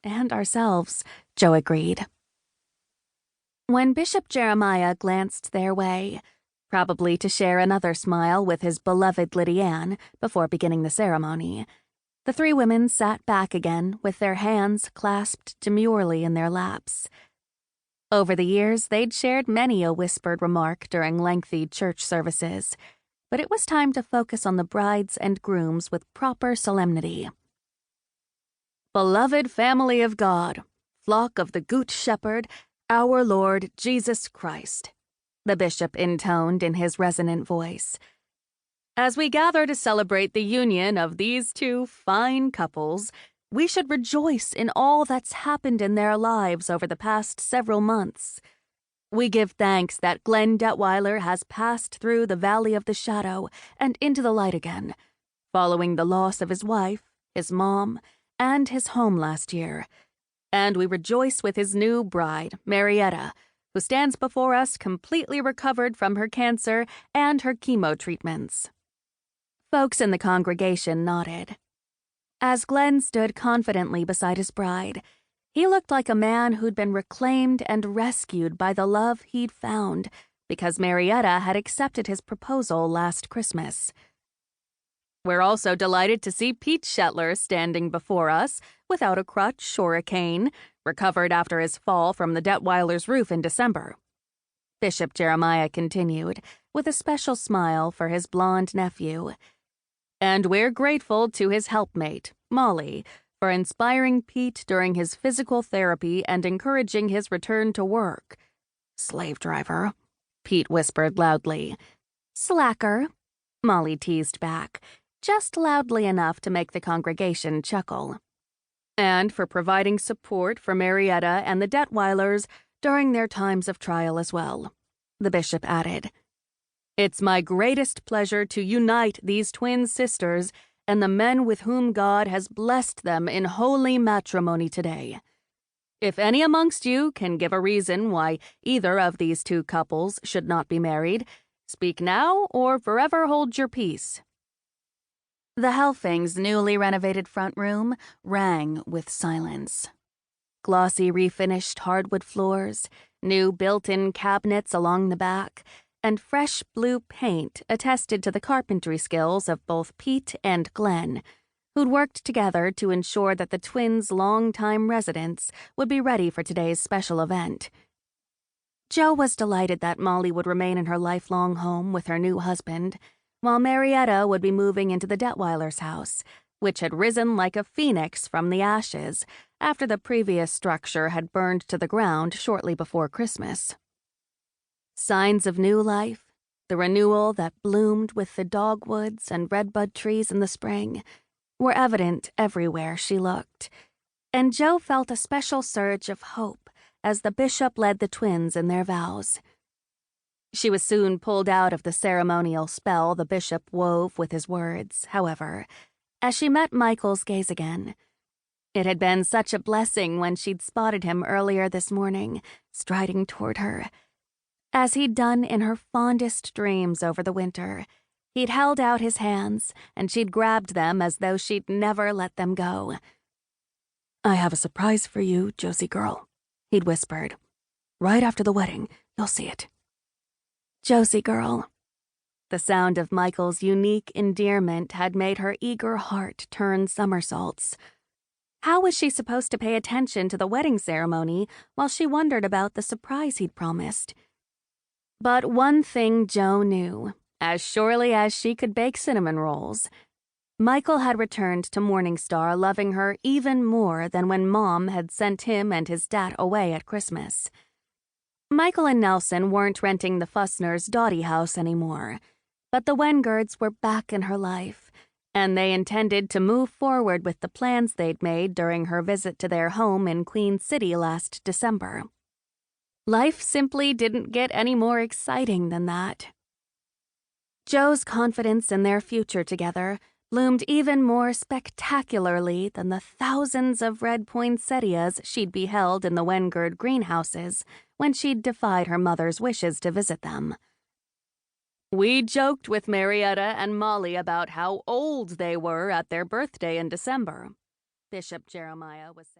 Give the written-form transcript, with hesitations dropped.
and ourselves, Jo agreed. When Bishop Jeremiah glanced their way, probably to share another smile with his beloved Lydianne before beginning the ceremony, the three women sat back again with their hands clasped demurely in their laps. Over the years, they'd shared many a whispered remark during lengthy church services, but it was time to focus on the brides and grooms with proper solemnity. Beloved family of God, flock of the Good Shepherd, our Lord Jesus Christ, the bishop intoned in his resonant voice. As we gather to celebrate the union of these two fine couples, we should rejoice in all that's happened in their lives over the past several months. We give thanks that Glenn Detweiler has passed through the valley of the shadow and into the light again, following the loss of his wife, his mom, and his home last year. And we rejoice with his new bride, Marietta, who stands before us completely recovered from her cancer and her chemo treatments. Folks in the congregation nodded. As Glenn stood confidently beside his bride, he looked like a man who'd been reclaimed and rescued by the love he'd found because Marietta had accepted his proposal last Christmas. We're also delighted to see Pete Shetler standing before us without a crutch or a cane, recovered after his fall from the Detweilers' roof in December. Bishop Jeremiah continued, with a special smile for his blonde nephew. And we're grateful to his helpmate, Molly, for inspiring Pete during his physical therapy and encouraging his return to work. Slave driver, Pete whispered loudly. Slacker, Molly teased back, just loudly enough to make the congregation chuckle. And for providing support for Marietta and the Detweilers during their times of trial as well, the bishop added. It's my greatest pleasure to unite these twin sisters and the men with whom God has blessed them in holy matrimony today. If any amongst you can give a reason why either of these two couples should not be married, speak now or forever hold your peace. The Helfings' newly renovated front room rang with silence. Glossy refinished hardwood floors, new built-in cabinets along the back, and fresh blue paint attested to the carpentry skills of both Pete and Glenn, who'd worked together to ensure that the twins' long-time residents would be ready for today's special event. Jo was delighted that Molly would remain in her lifelong home with her new husband, while Marietta would be moving into the Detweilers' house, which had risen like a phoenix from the ashes after the previous structure had burned to the ground shortly before Christmas. Signs of new life, the renewal that bloomed with the dogwoods and redbud trees in the spring, were evident everywhere she looked, and Jo felt a special surge of hope as the bishop led the twins in their vows. She was soon pulled out of the ceremonial spell the bishop wove with his words, however, as she met Michael's gaze again. It had been such a blessing when she'd spotted him earlier this morning, striding toward her. As he'd done in her fondest dreams over the winter, he'd held out his hands, and she'd grabbed them as though she'd never let them go. I have a surprise for you, Josie girl, he'd whispered. Right after the wedding, you'll see it. Josie girl. The sound of Michael's unique endearment had made her eager heart turn somersaults. How was she supposed to pay attention to the wedding ceremony while she wondered about the surprise he'd promised? But one thing Jo knew, as surely as she could bake cinnamon rolls. Michael had returned to Morningstar loving her even more than when Mom had sent him and his dad away at Christmas. Michael and Nelson weren't renting the Fussners' Dottie house anymore, but the Wengerds were back in her life, and they intended to move forward with the plans they'd made during her visit to their home in Queen City last December. Life simply didn't get any more exciting than that. Jo's confidence in their future together bloomed even more spectacularly than the thousands of red poinsettias she'd beheld in the Wengerd greenhouses when she'd defied her mother's wishes to visit them. We joked with Marietta and Molly about how old they were at their birthday in December, Bishop Jeremiah was saying.